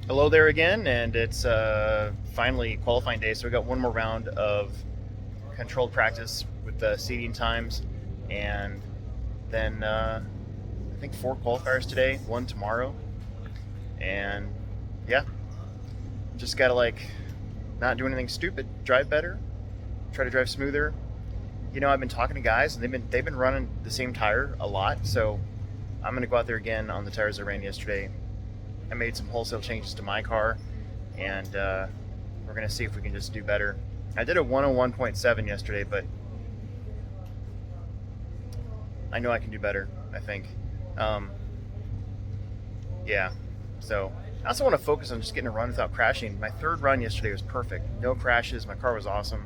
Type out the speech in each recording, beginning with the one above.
Hello there again, and it's finally qualifying day, so we got one more round of controlled practice with the seating times, and then I think 4 qualifiers today, 1 tomorrow, and yeah, just gotta not do anything stupid, drive better, try to drive smoother. You know, I've been talking to guys, and they've been running the same tire a lot, so I'm gonna go out there again on the tires I ran yesterday. I made some wholesale changes to my car, and we're going to see if we can just do better. I did a 101.7 yesterday, but I know I can do better, I think. Yeah, so I also want to focus on just getting a run without crashing. My 3rd run yesterday was perfect. No crashes, my car was awesome,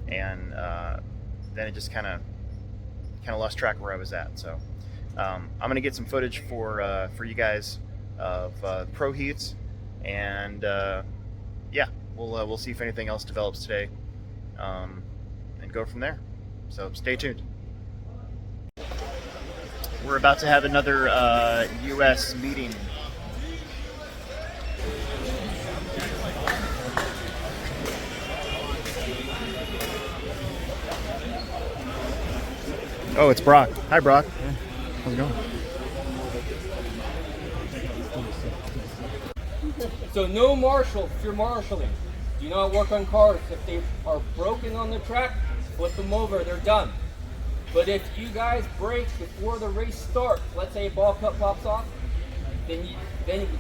and then it just kind of lost track of where I was at. So I'm going to get some footage for you guys of pro heats, and yeah, we'll see if anything else develops today, and go from there. So stay tuned. We're about to have another U.S. meeting. Oh, it's Broc. Hi, Broc. How's it going? So no marshal if you're marshaling. Do not work on cars. If they are broken on the track, flip them over, they're done. But if you guys break before the race starts, let's say a ball cut pops off, then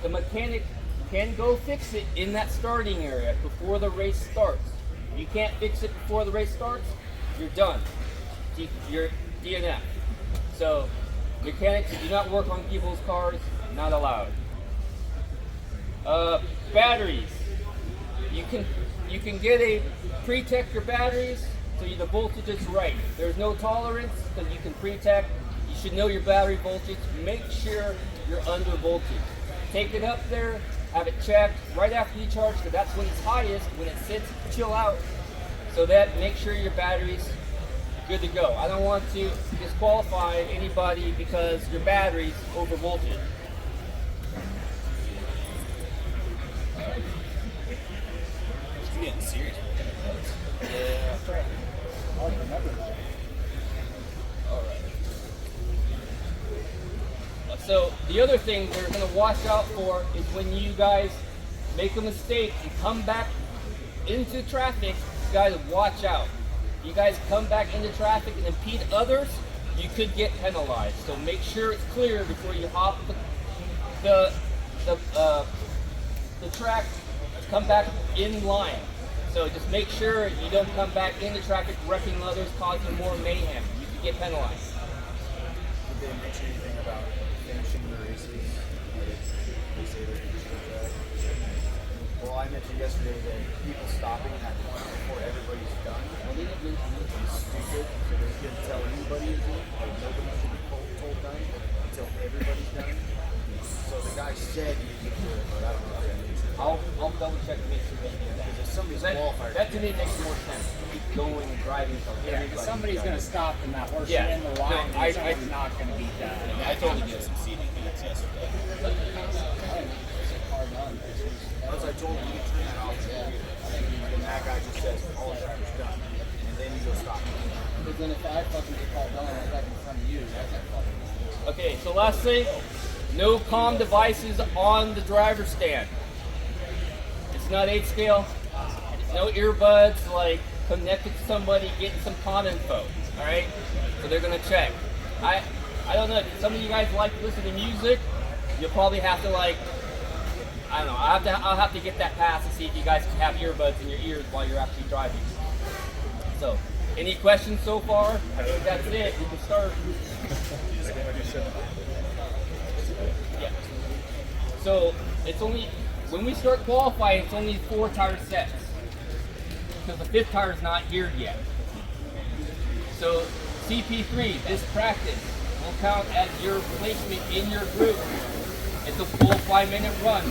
the mechanic can go fix it in that starting area before the race starts. If you can't fix it before the race starts, you're done. You're DNF. So mechanics do not work on people's cars, not allowed. Batteries. You can get a pre-tech your batteries so the voltage is right. There's no tolerance because you can pre-tech. You should know your battery voltage. Make sure you're under voltage. Take it up there, have it checked right after you charge, because that's when it's highest. When it sits, chill out. So that make sure your battery's good to go. I don't want to disqualify anybody because your battery's over voltage. Getting serious. Yeah. I'll remember that. All right. So the other thing we're going to watch out for is when you guys make a mistake and come back into traffic, you guys watch out. You guys come back into traffic and impede others, you could get penalized. So make sure it's clear before you hop the track. Come back in line. So just make sure you don't come back into traffic, wrecking others, causing more mayhem. You could get penalized. Did they mention anything about finishing the races? They say they're going to do that. Well, I mentioned yesterday that people stopping at the point before everybody's done. Well, they didn't mention anything stupid, so they couldn't tell anybody is in. Like nobody should be told done until everybody's done. So the guy said he could do it, but I don't know if that means it. I'll double check to make sure they do that. Because if somebody's qualified, That to me makes more sense. Keep going and driving until everybody's somebody's done. going to stop in that horse Yeah. in the line. No, and someone's not going to beat that. I totally get it. some seating minutes yesterday. As I told him, you turn that off, and that guy just says, all the driver's done. And then you go stop. Because then if I fucking get called on right back in front of you, that's not fucking. Okay, so last thing, no comm devices on the driver's stand. It's not 8 scale. No earbuds like connected to somebody getting some comm info. All right, so they're gonna check. I don't know. If some of you guys like to listen to music. You'll probably have to I don't know. I'll have to get that pass to see if you guys can have earbuds in your ears while you're actually driving. So, any questions so far? I think that's it. We can start. Yeah. So it's only when we start qualifying, it's only 4 tire sets because the 5th tire is not here yet. So CP3, this practice will count as your placement in your group. It's a full 5-minute run,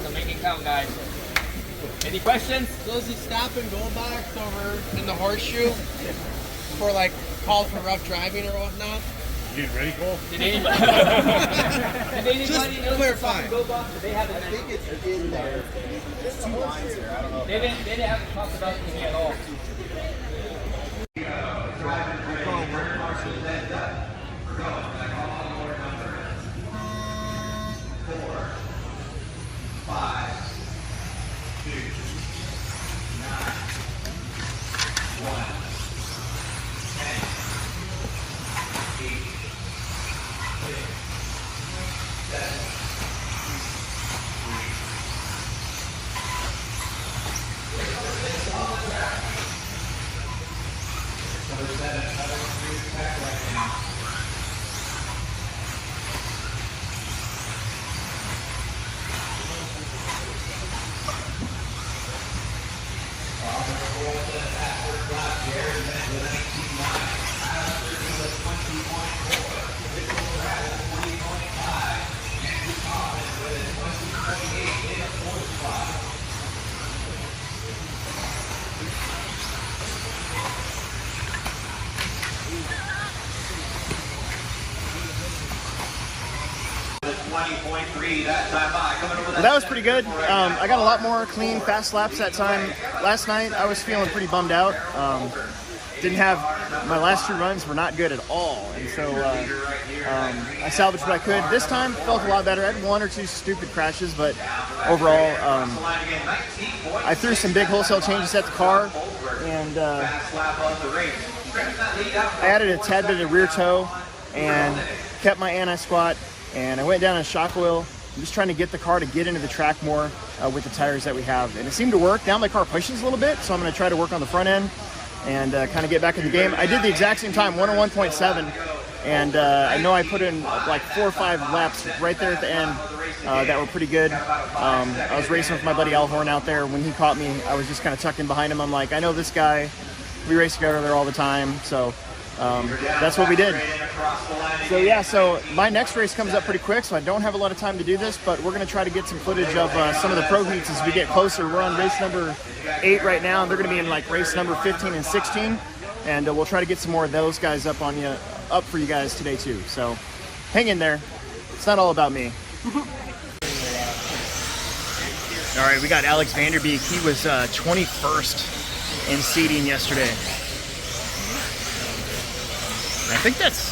so make it count, guys. Any questions? So does he stop and go back over in the horseshoe for called for rough driving or whatnot? You getting ready, Cole? Did anybody, did anybody Just know the clarify. fucking go box? They haven't. I think it's in there. There's 2 lines there. I don't know. They haven't talked about it to me at all. Well, that was pretty good. I got a lot more clean, fast laps that time. Last night, I was feeling pretty bummed out. Didn't have my last 2 runs were not good at all, and so I salvaged what I could. This time, felt a lot better. I had 1 or 2 stupid crashes, but overall, I threw some big wholesale changes at the car, and I added a tad bit of rear toe and kept my anti-squat, and I went down on shock oil. I'm just trying to get the car to get into the track more with the tires that we have, and it seemed to work. Now my car pushes a little bit, so I'm going to try to work on the front end and kind of get back in the game. I did the exact same time, 101.7, and I know I put in like 4 or 5 laps right there at the end that were pretty good. I was racing with my buddy Al Horn out there. When he caught me, I was just kind of tucked in behind him. I'm like, I know this guy. We race together there all the time, so that's what we did. So yeah, so my next race comes up pretty quick, so I don't have a lot of time to do this, but we're going to try to get some footage of some of the pro heats as we get closer. We're on race number 8 right now, and they're going to be in like race number 15 and 16, and we'll try to get some more of those guys up for you guys today too. So hang in there. It's not all about me. All right, we got Alex Vanderbeek. He was 21st in seeding yesterday. I think that's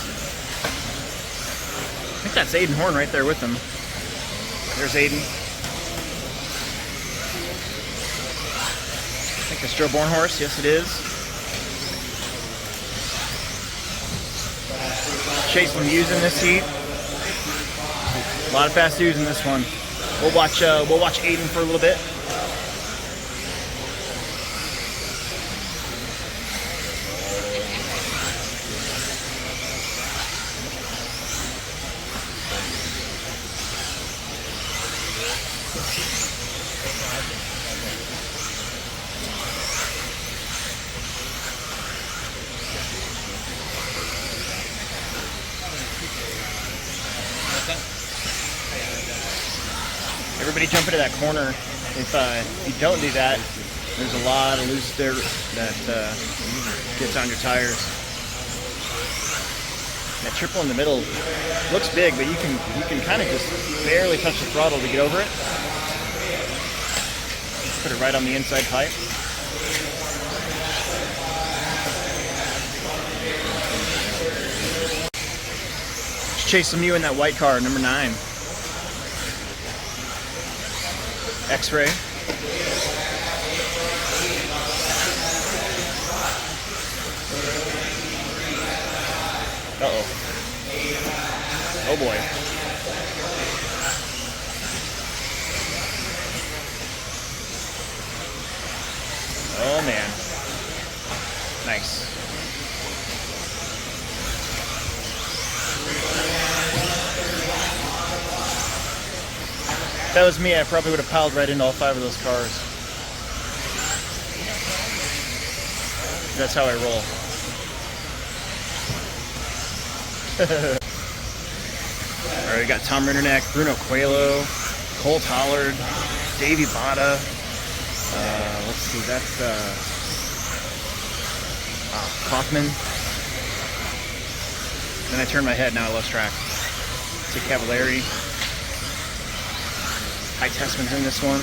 Aiden Horn right there with him. There's Aiden. I think it's Joe Bornhorst. Yes, it is. Chase Lemieux in this heat. A lot of fast dudes in this one. We'll watch Aiden for a little bit. Everybody jump into that corner. If you don't do that, there's a lot of loose dirt that gets on your tires. That triple in the middle looks big, but you can kind of just barely touch the throttle to get over it. Put it right on the inside pipe. Just Chase Lemieux in that white car, number 9. X-ray. Uh-oh. Oh boy. Oh man. Nice. If that was me, I probably would have piled right into all 5 of those cars. That's how I roll. All right, we got Tom Rinderneck, Bruno Coehlo, Cole Tollard, Davey Bada. Let's see, that's Kaufman. Then I turned my head, now I lost track. It's a Cavalieri. Ty Tessman's in this one.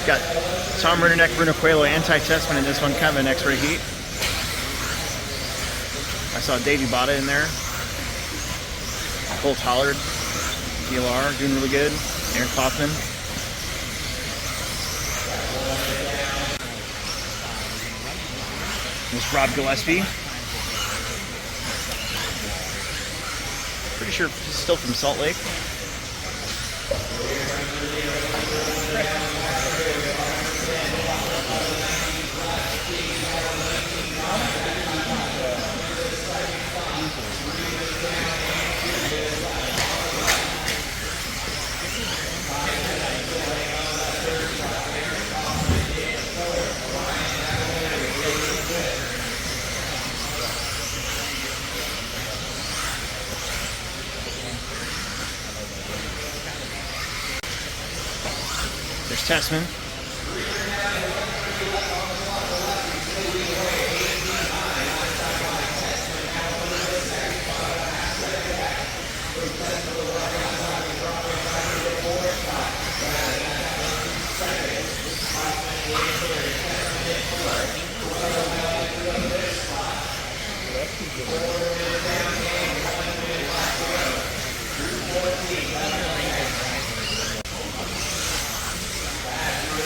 Got Tom Rinderneck, Bruno Coehlo, and Ty Tessman in this one, kind of an X-ray heat. I saw Davey Bada in there. Cole Tollard, DLR, doing really good. Aaron Kaufman. This Rob Gillespie. Pretty sure he's still from Salt Lake. There's Tessman.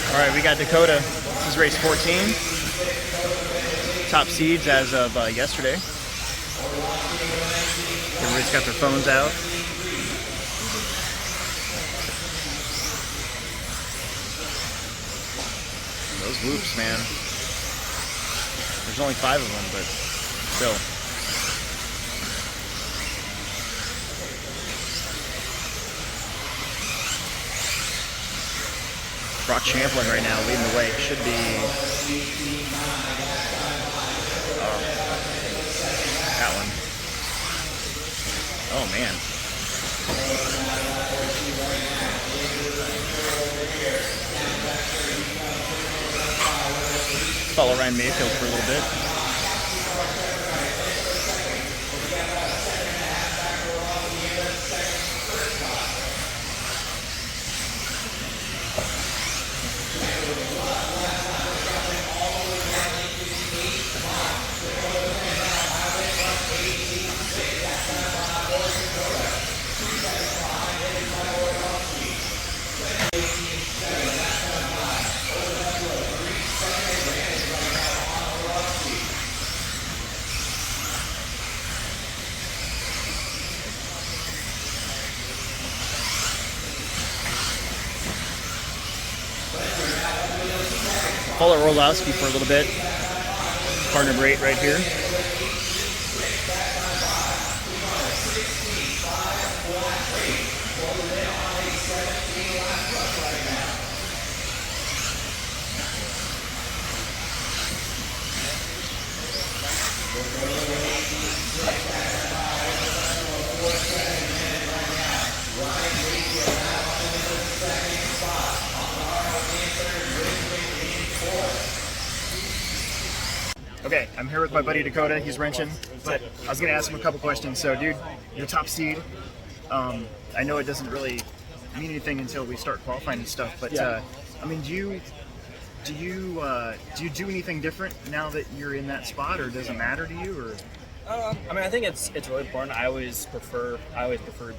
All right, we got Dakotah. This is race 14. Top seeds as of yesterday. Everybody's got their phones out. Those whoops, man. There's only 5 of them, but still. Broc Champlin right now leading the way. Should be that one. Oh man. Follow Ryan Mayfield for a little bit. Michal Orlowski for a little bit. Car number 8 right here. Okay, I'm here with my buddy Dakotah. He's wrenching, but I was gonna ask him a couple questions. So, dude, you're top seed. I know it doesn't really mean anything until we start qualifying and stuff, but I mean, do you do anything different now that you're in that spot, or does it matter to you? Or I mean, I think it's really important. I always prefer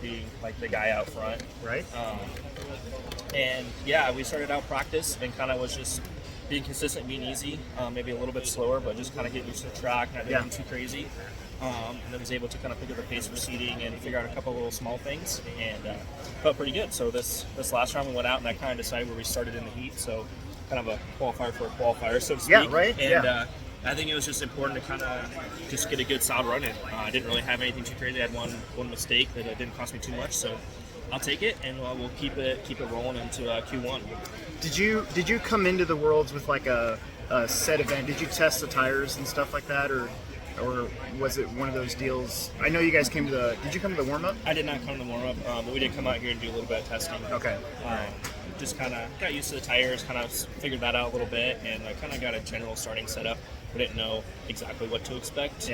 being like the guy out front, right? And yeah, we started out practice and kind of was just being consistent, being easy, maybe a little bit slower, but just kind of getting used to the track, not being too crazy. And then was able to kind of pick up the pace for seating and figure out a couple of little small things, and felt pretty good. So this last round we went out and that kind of decided where we started in the heat. So kind of a qualifier for a qualifier, so to speak. Yeah, right. And I think it was just important to kind of just get a good solid run in. I didn't really have anything too crazy. I had one mistake that didn't cost me too much, so I'll take it, and we'll keep it rolling into Q1. Did you come into the Worlds with like a set event? Did you test the tires and stuff like that, or or was it one of those deals? I know you guys came to the. Did you come to the warm up? I did not come to the warm up, but we did come out here and do a little bit of testing. Okay. Just kind of got used to the tires, kind of figured that out a little bit, and I kind of got a general starting setup. I didn't know exactly what to expect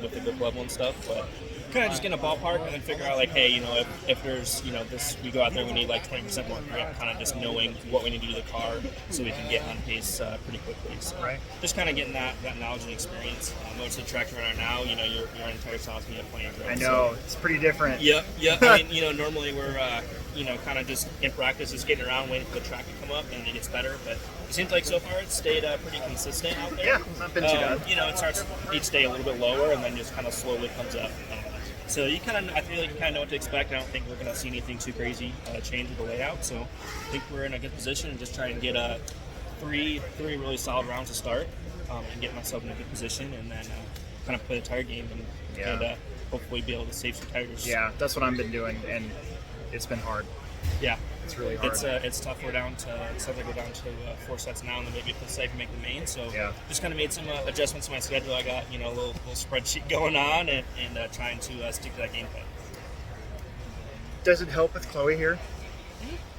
with the grip level and stuff, but kind of just get in a ballpark and then figure out, like, hey, if there's, this, we go out there, we need like 20% more grip, kind of just knowing what we need to do to the car so we can get on pace pretty quickly. So just kind of getting that knowledge and experience. Most of the tracks around now, you're on Tater Sontag, you have plenty of grip. I know, it's pretty different. Yep. I mean, normally we're, kind of just in practice, just getting around, waiting for the track to come up, and it gets better. But it seems like so far it's stayed pretty consistent out there. Yeah, it's not been too bad. It starts each day a little bit lower, and then just kind of slowly comes up. So I feel like you kind of know what to expect. I don't think we're going to see anything too crazy change with the layout. So I think we're in a good position and just try and get three really solid rounds to start and get myself in a good position, and then kind of play the tire game and hopefully be able to save some tires. Yeah, that's what I've been doing, and it's been hard. Yeah. It's really hard. It's tough. We're down to, it sounds like we're down to 4 sets now, and then maybe if the safe make the main. So just kind of made some adjustments to my schedule. I got, a little spreadsheet going on and trying to stick to that game plan. Does it help with Chloe here?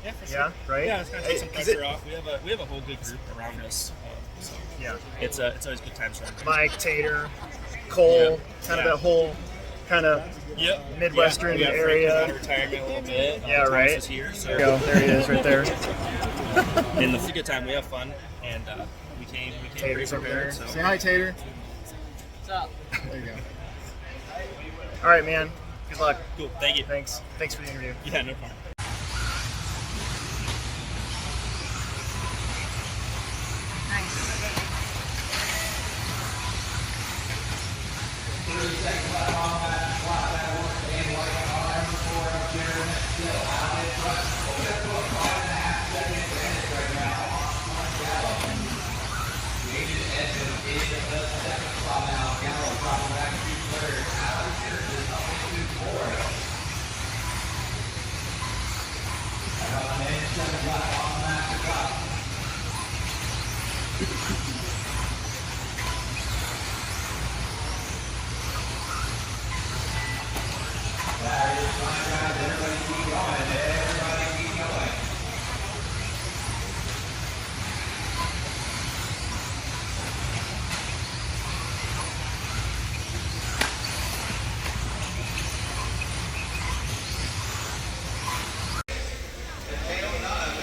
Yeah, for sure. Yeah, right? Yeah, it's going to take some pressure off. We have a whole good group around us. So it's always good times around. Mike, Tater, Cole, kind of that whole kind of Midwestern area. Retirement a little bit. Yeah, right. Is here, so. There he is right there. And it's a good time. We have fun, and we came Tater's over there. prepared. So. Say hi, Tater. What's up? There you go. All right, man. Good luck. Cool. Thank you. Thanks for the interview. Yeah, no problem.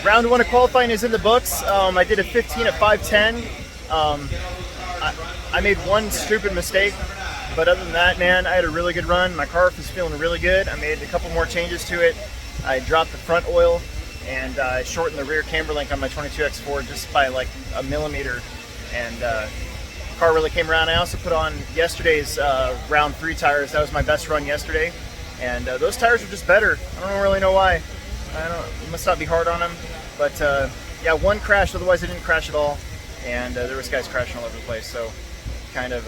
Round 1 of qualifying is in the books. I did a 15 at 5:10. I made one stupid mistake, but other than that, man, I had a really good run. My car was feeling really good. I made a couple more changes to it. I dropped the front oil and I shortened the rear camber link on my 22X4 just by like a millimeter, and car really came around. I also put on yesterday's round 3 tires. That was my best run yesterday, and those tires are just better. I don't really know why. It must not be hard on them, but yeah, one crashed. Otherwise, I didn't crash at all, and there was guys crashing all over the place. So, kind of,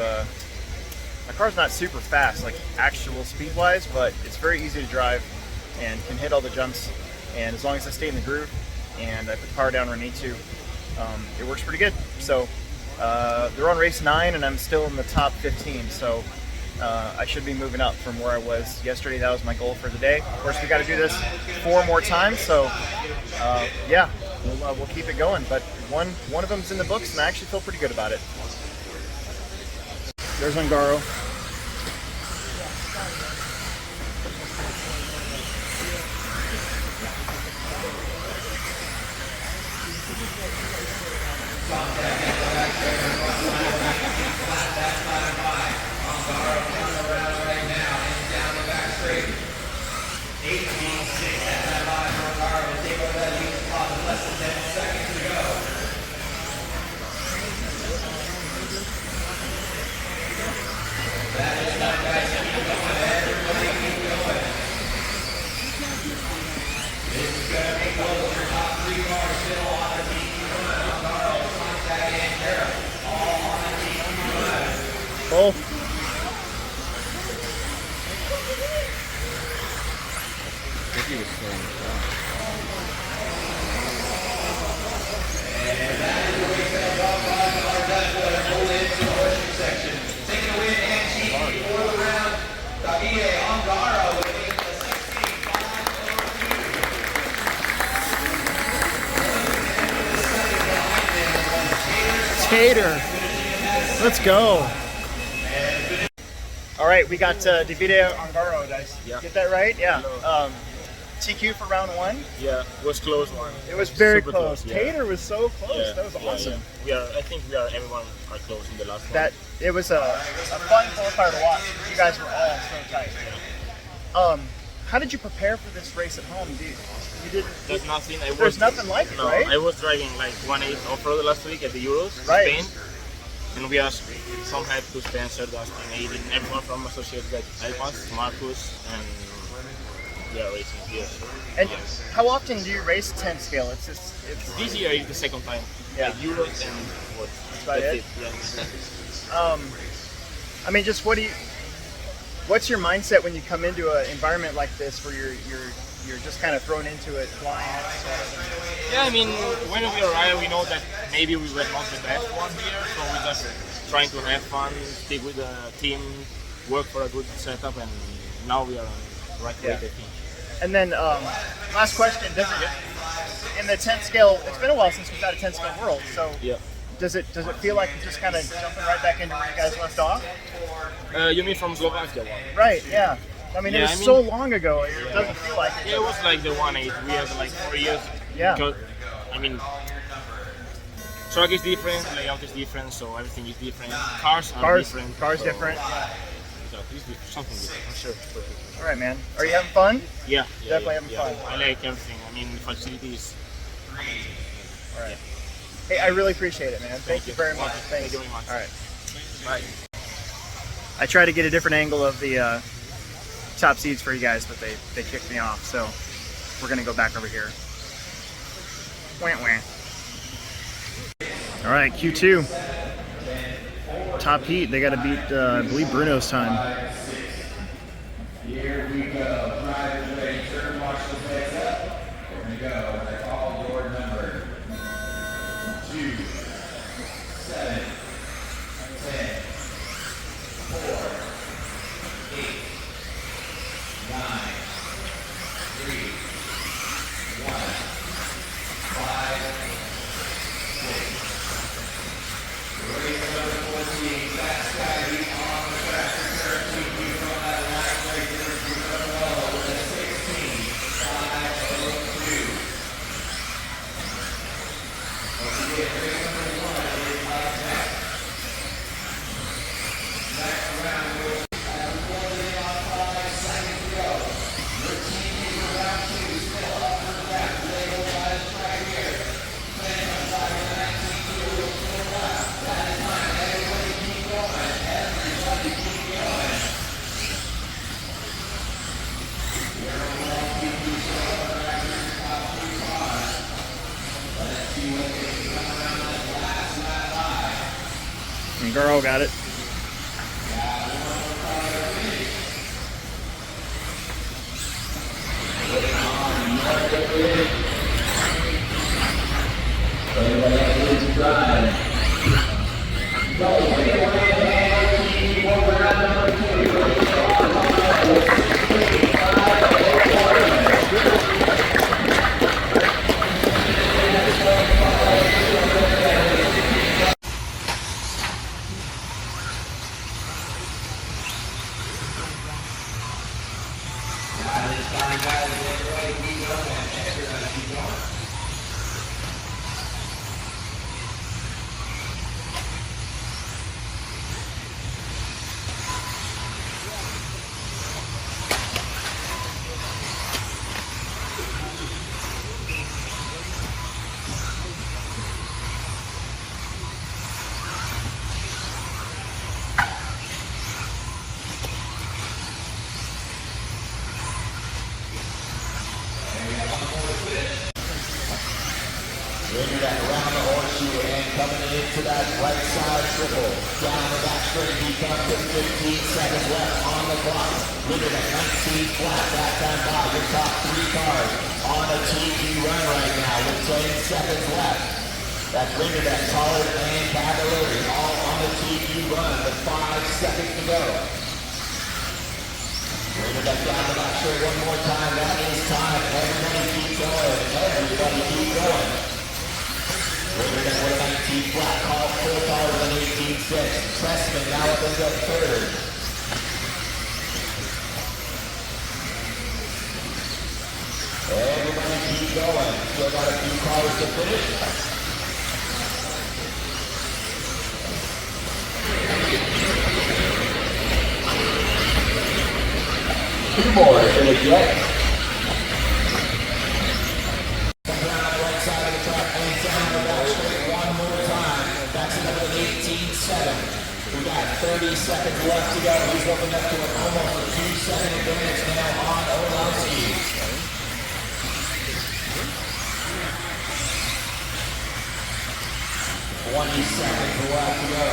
my car's not super fast, like actual speed-wise, but it's very easy to drive and can hit all the jumps. And as long as I stay in the groove and I put the power down where I need to, it works pretty good. So, they're on race 9, and I'm still in the top 15. So. I should be moving up from where I was yesterday. That was my goal for the day. Of course, we got to do this 4 more times, so yeah, we'll keep it going. But one of them's in the books, and I actually feel pretty good about it. There's Ongaro. Oh. Taking away and Tater. Let's go. All right, we got Davide Ongaro. Did I get that right? Yeah. TQ for round 1. Yeah, it was close one. It was very Super close. yeah. Tater was so close. Yeah, That was awesome. Yeah. I think everyone are close in the last one. That it was a fun qualifier to watch. You guys were all so tight. How did you prepare for this race at home? You didn't. There's nothing. There's nothing like it, no, right? I was driving like 1.8 off-road last week at the Euros, Right. Spain, and we asked some help to Spencer, Dustin, Aiden, everyone from associates that help us, Marcus, and we are racing here. And how often do you race 10 scale? It's This year is the second time. Yeah. Like Euros and what? about it. Yeah. I mean, just what's your mindset when you come into an environment like this where you're just kind of thrown into it blind? Yeah, I mean, when we arrive, we know that maybe we were not the best one here, so we're just trying to have fun, stick with the team, work for a good setup, and now we are on the right way, I think. And then last question: in the 10 scale, it's been a while since we've had a 10 scale world, so Yeah. does it feel like you're just kind of jumping right back into where you guys left off? You mean from Slovakia one? Right. Yeah. I mean, it was so long ago. It doesn't feel like it. Yeah, it was like the 1.8. We had like 4 years. Yeah. Because, I mean, track is different, layout is different, so everything is different. Cars are different. Cars so, different. It's something different, I'm sure. All right, man. Are you having fun? Yeah. Definitely having fun. I like everything. I mean, facilities. All right. Hey, I really appreciate it, man. Thank you very much. Thank you very much. All right. Bye. I tried to get a different angle of the top seeds for you guys, but they kicked me off. So we're gonna go back over here. Wah, wah. All right, Q2. Top heat. They got to beat, I believe, Bruno's time. Here we go. Drivers ready. Turn marshal heads up. We're going to go. That's all your number. 2, 7, 10, 4, 8, 9, 3, 1, 5, 6. Race number 14. Fast guy on the track. Turn 2 from that last race. With a 16.502. Okay, race number 1 is up next. Next round will be at 1:05 seconds to go. Your team is for round 2, still up for the back. They go by the track here. Playing on side of the 19 to the left. That is time. Everybody keep going. Everybody keep going. And girl got it. Bringing that around the horseshoe and coming into that right side triple. Down the back straight, he comes with 15 seconds left on the clock. Look at that 19 flat, that time by your top 3 cars on a TV run right now with 10 seconds left. That's bringing that Tollard and Cavalieri all on the TV run with 5 seconds to go. Bringing that down the back straight one more time. That is time. Everybody keep going. Everybody keep going. Later than with a 19 flat, call full taller than 18.6. Pressman now up into third. Everybody keep going. Still got a few cars to finish. 2 more to finish yet. Come down on the right side of the track, and down the back straight one more time. That's another 18.7. We got 30 seconds left to go. He's opening up to an almost a 2-second advantage now on Orlowski. 20 seconds left to go.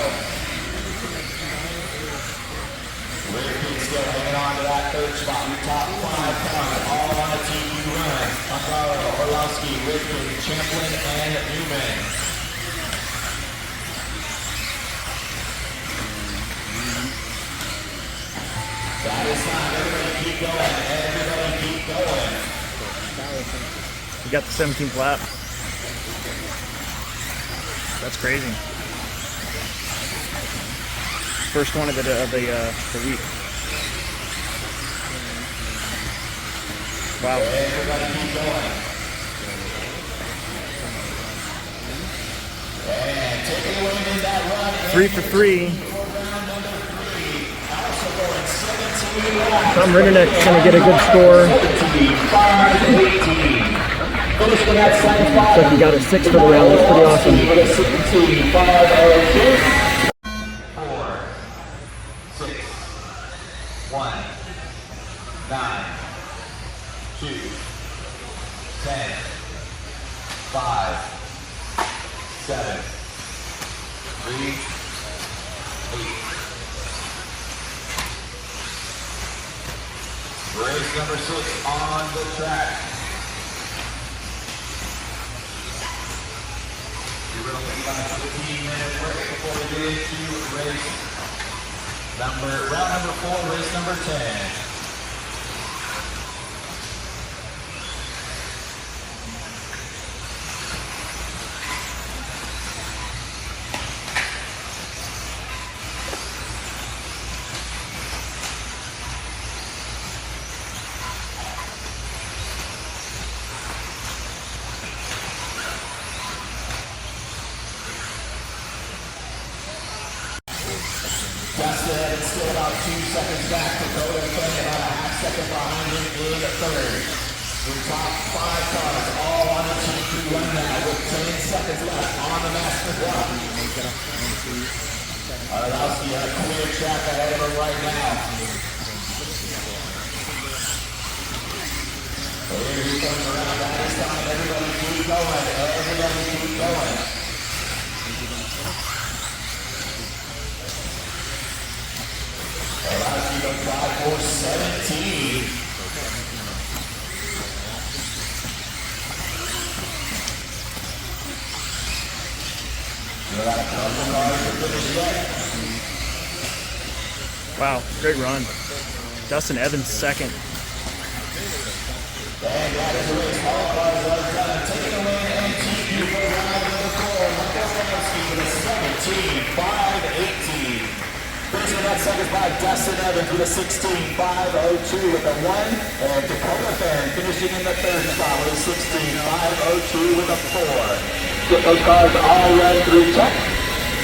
Rivkin still hanging on to that third spot. Your top 5 cars, all on a TV run. Ongaro, Orlowski, Rivkin, Champlin, and Newman. That is time. Everybody keep going. Everybody keep going. We got the 17th lap. That's crazy. First one of the week. Wow. Everybody keep going. And taking away in that run. 3 for 3. Round number 3. Also going 17 laps. Tom Rinderneck's going to get a good score. 17, 5-18. Finishing at second spot. Looks like he got a 6 for the round. That's pretty awesome. 17, 5-18. 4, 6, 1, 9, 2, 10, 5, 7, 3, 8. Race number 6 on the track. We're going to leave on a 15-minute break before we get into round number 4, race number 10. Dustin Evans still about 2 seconds back. Dakotah Phend about a half second behind him in the third. Your top 5 cars all on a 2-2 run now with 10 seconds left on the master block. Orlowski on a clear track ahead of him right now. Here he comes around that this time. Everybody keep going. Everybody keep going. Orlowski goes 5 for 17. Got a couple cars to finish yet. Wow, great run. Dustin Evans second. And that is the race. All cars are done. Taking away an MTQ for round number 4. Michal Orlowski with a 17.518. Finishing that second by Dustin Evans with a 16.502 with a 1. And Dakotah Phend finishing in the third spot with a 16.502 with a 4. Get those cars all run through check.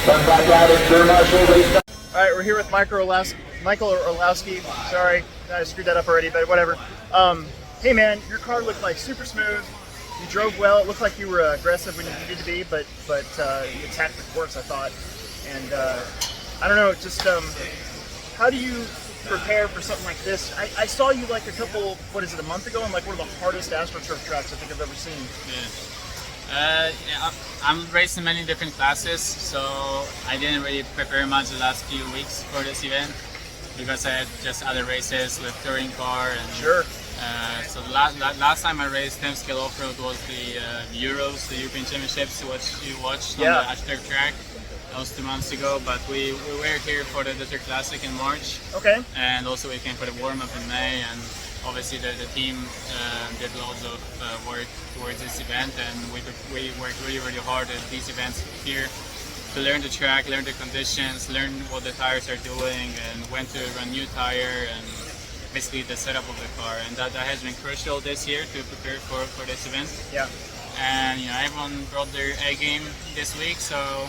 Come back out in Pure Marshall race. All right, we're here with Michal Orlowski. Sorry, I screwed that up already, but whatever. Hey man, your car looked like super smooth. You drove well. It looked like you were aggressive when you needed to be, but you attacked the course, I thought. And I don't know, just how do you prepare for something like this? I saw you like a month ago on like one of the hardest AstroTurf tracks I think I've ever seen. Yeah, I'm racing many different classes, so I didn't really prepare much the last few weeks for this event because I had just other races with touring car and sure. So the last time I raced 10 scale off-road was the Euros, the European Championships, which you watched on the AstroTurf track. That was 2 months ago, but we were here for the Desert Classic in March. Okay. And also we came for the warm-up in May, and obviously the team did loads of work towards this event, and we worked really hard at these events here to learn the track, learn the conditions, learn what the tires are doing, and when to run new tire, and basically the setup of the car. And that has been crucial this year to prepare for this event. Yeah. And everyone brought their A game this week, so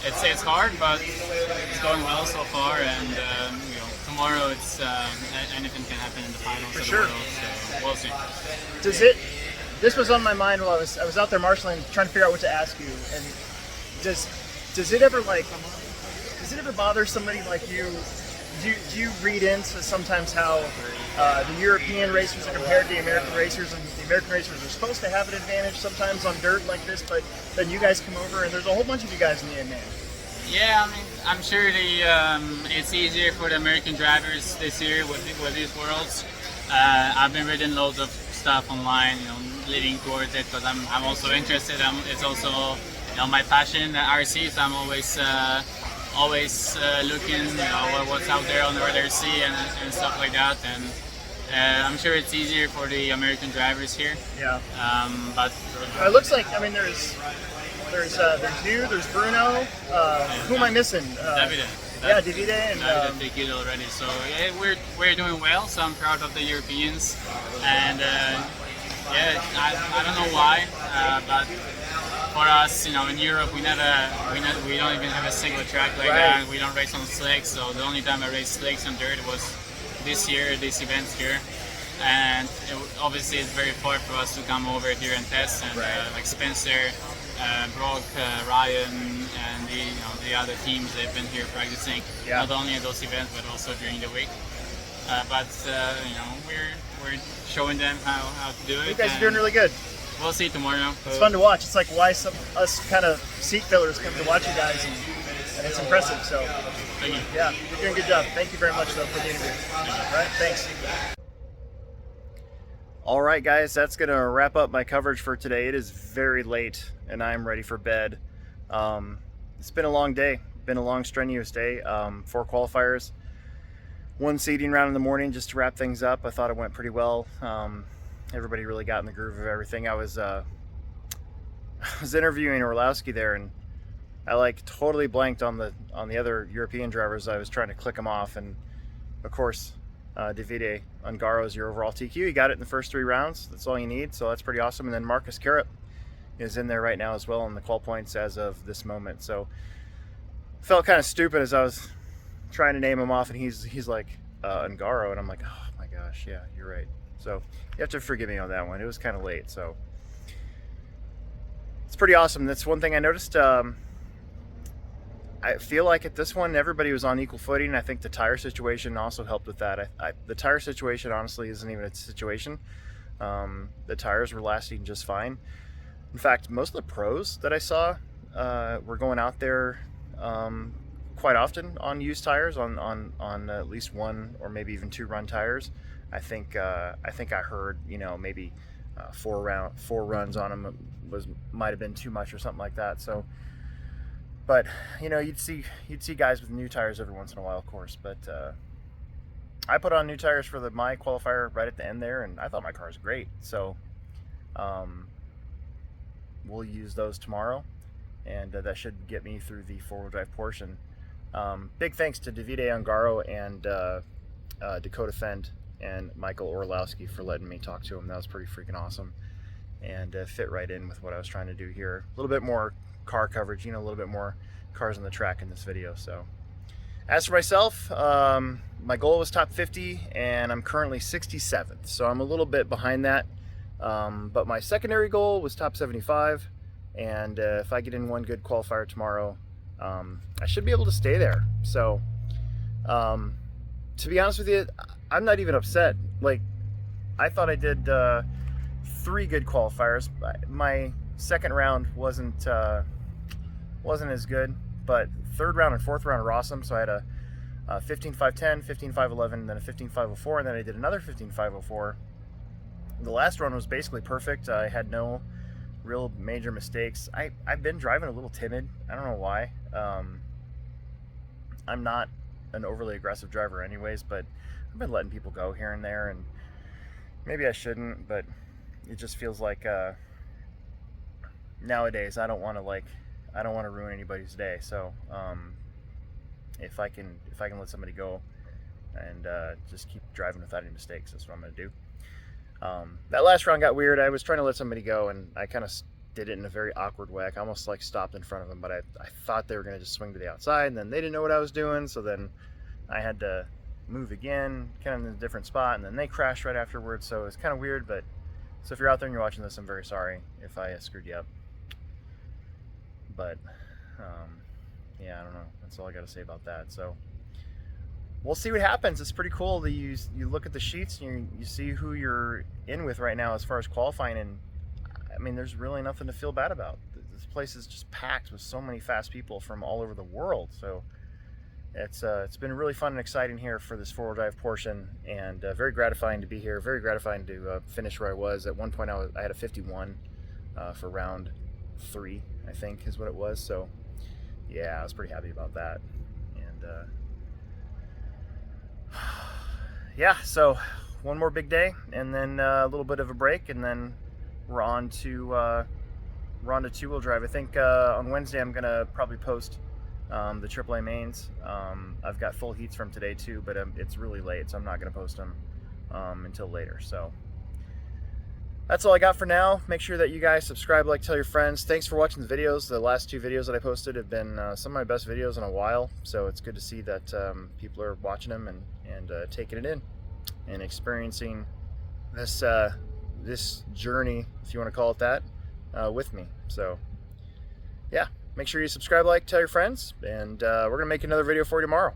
it's hard, but it's going well so far. And tomorrow it's anything can happen in the finals. For sure. So we'll see. This was on my mind while I was out there marshalling, trying to figure out what to ask you. And does it ever bother somebody like you? Do you read into sometimes how the European racers are compared to the American racers, and the American racers are supposed to have an advantage sometimes on dirt like this, but then you guys come over and there's a whole bunch of you guys in the end, man. Yeah, I mean, I'm sure it's easier for the American drivers this year with these worlds. I've been reading loads of stuff online, leading towards it, but I'm also interested. It's also my passion at RC, so I'm always looking what's out there on the RC and stuff like that. And I'm sure it's easier for the American drivers here. Yeah. But it looks like, I mean, there's you, there's Bruno. Who am I missing? Davide. Yeah, Davide and Davide Ongaro already. So yeah, we're doing well. So I'm proud of the Europeans. And I don't know why, but for us, in Europe, we don't even have a single track like that. We don't race on slicks. So the only time I raced slicks and dirt was this year, these events here. And obviously, it's very far for us to come over here and test. And like Spencer, Broc, Ryan, and the other teams, they've been here practicing not only at those events but also during the week. But we're showing them how to do it. You guys are doing really good. We'll see tomorrow. It's fun to watch. It's like why us kind of seat fillers come to watch you guys, and it's impressive. So, Thank you. Yeah, you're doing a good job. Thank you very much, though, for the interview. All right, thanks. All right, guys, that's going to wrap up my coverage for today. It is very late, and I'm ready for bed. It's been a long day. Been a long, strenuous day. 4 qualifiers. 1 seeding round in the morning just to wrap things up. I thought it went pretty well. Everybody really got in the groove of everything. I was interviewing Orlowski there, and I totally blanked on the other European drivers. I was trying to click them off, and of course, Davide Ongaro is your overall TQ. He got it in the first 3 rounds. That's all you need, so that's pretty awesome. And then Marcus Kaerup is in there right now as well in the qual points as of this moment. So felt kind of stupid as I was trying to name him off, and he's like Ongaro, and I'm like, oh my gosh, yeah, you're right. So you have to forgive me on that one. It was kind of late, so it's pretty awesome. That's one thing I noticed. I feel like at this one, everybody was on equal footing. I think the tire situation also helped with that. The tire situation honestly isn't even a situation. The tires were lasting just fine. In fact, most of the pros that I saw were going out there quite often on used tires, on at least 1 or maybe even 2 run tires. I think I heard maybe 4 runs on them might have been too much or something like that. So, but you'd see guys with new tires every once in a while, of course. But I put on new tires for my qualifier right at the end there, and I thought my car was great. So we'll use those tomorrow, and that should get me through the 4-wheel drive portion. Big thanks to Davide Ongaro and Dakotah Phend and Michal Orlowski for letting me talk to him. That was pretty freaking awesome, and fit right in with what I was trying to do here. A little bit more car coverage, a little bit more cars on the track in this video. So as for myself, my goal was top 50, and I'm currently 67th, so I'm a little bit behind that. But my secondary goal was top 75, and if I get in 1 good qualifier tomorrow, I should be able to stay there. So to be honest with you, I'm not even upset. I thought I did 3 good qualifiers. My second round wasn't as good, but 3rd round and 4th round are awesome. So I had a 15.510, 15.511, and then a 15.504, and then I did another 15.504. The last run was basically perfect. I had no real major mistakes. I've been driving a little timid. I don't know why. I'm not an overly aggressive driver anyways, but I've been letting people go here and there, and maybe I shouldn't, but it just feels like nowadays I don't want to ruin anybody's day. So if I can let somebody go and just keep driving without any mistakes, that's what I'm going to do. That last round got weird. I was trying to let somebody go, and I kind of did it in a very awkward way. I almost like stopped in front of them, but I thought they were going to just swing to the outside, and then they didn't know what I was doing, so then I had to move again, kind of in a different spot, and then they crashed right afterwards, so it's kind of weird. But so if you're out there and you're watching this, I'm very sorry if I screwed you up. But yeah, I don't know. That's all I got to say about that. So we'll see what happens. It's pretty cool that you look at the sheets and you see who you're in with right now as far as qualifying, and I mean, there's really nothing to feel bad about. This place is just packed with so many fast people from all over the world. So it's been really fun and exciting here for this four-wheel drive portion, and very gratifying to be here. Very gratifying to finish where I was. At one point, I had a 51 for round 3, I think is what it was. So yeah, I was pretty happy about that. And yeah, so one more big day, and then a little bit of a break, and then we're on to two-wheel drive. I think on Wednesday I'm gonna probably post the AAA mains. I've got full heats from today too, but it's really late, so I'm not gonna post them until later. So that's all I got for now. Make sure that you guys subscribe, like, tell your friends. Thanks for watching the videos. The last 2 videos that I posted have been some of my best videos in a while, so it's good to see that people are watching them and taking it in and experiencing this this journey, if you want to call it that, with me. So yeah, make sure you subscribe, like, tell your friends, and we're gonna make another video for you tomorrow.